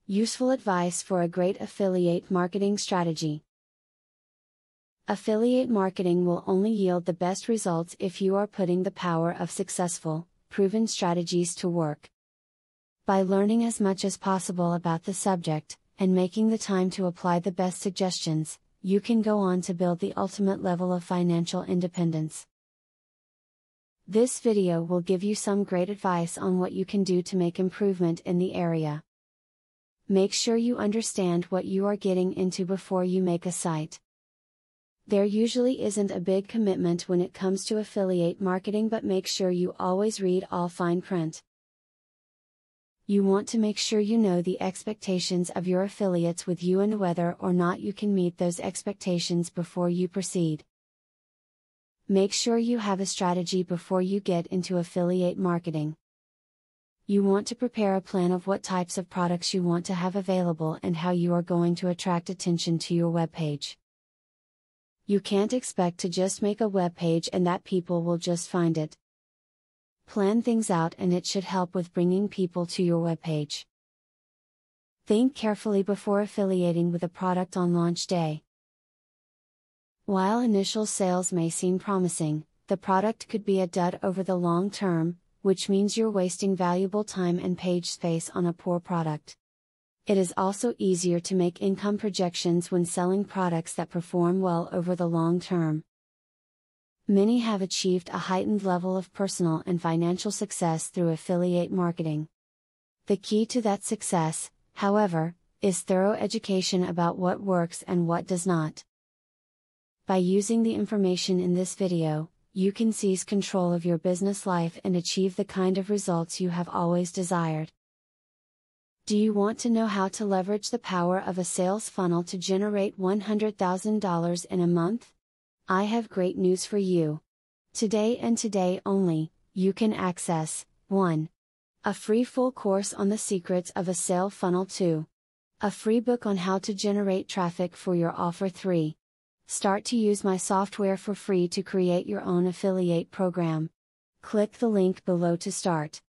Useful advice for a great affiliate marketing strategy. Affiliate marketing will only yield the best results if you are putting the power of successful, proven strategies to work. By learning as much as possible about the subject, and making the time to apply the best suggestions, you can go on to build the ultimate level of financial independence. This video will give you some great advice on what you can do to make improvement in the area. Make sure you understand what you are getting into before you make a site. There usually isn't a big commitment when it comes to affiliate marketing, but make sure you always read all fine print. You want to make sure you know the expectations of your affiliates with you and whether or not you can meet those expectations before you proceed. Make sure you have a strategy before you get into affiliate marketing. You want to prepare a plan of what types of products you want to have available and how you are going to attract attention to your webpage. You can't expect to just make a webpage and that people will just find it. Plan things out and it should help with bringing people to your webpage. Think carefully before affiliating with a product on launch day. While initial sales may seem promising, the product could be a dud over the long term, which means you're wasting valuable time and page space on a poor product. It is also easier to make income projections when selling products that perform well over the long term. Many have achieved a heightened level of personal and financial success through affiliate marketing. The key to that success, however, is thorough education about what works and what does not. By using the information in this video, you can seize control of your business life and achieve the kind of results you have always desired. Do you want to know how to leverage the power of a sales funnel to generate $100,000 in a month? I have great news for you. Today and today only, you can access 1. A free full course on the secrets of a sale funnel. 2. A free book on how to generate traffic for your offer. 3. Start to use my software for free to create your own affiliate program. Click the link below to start.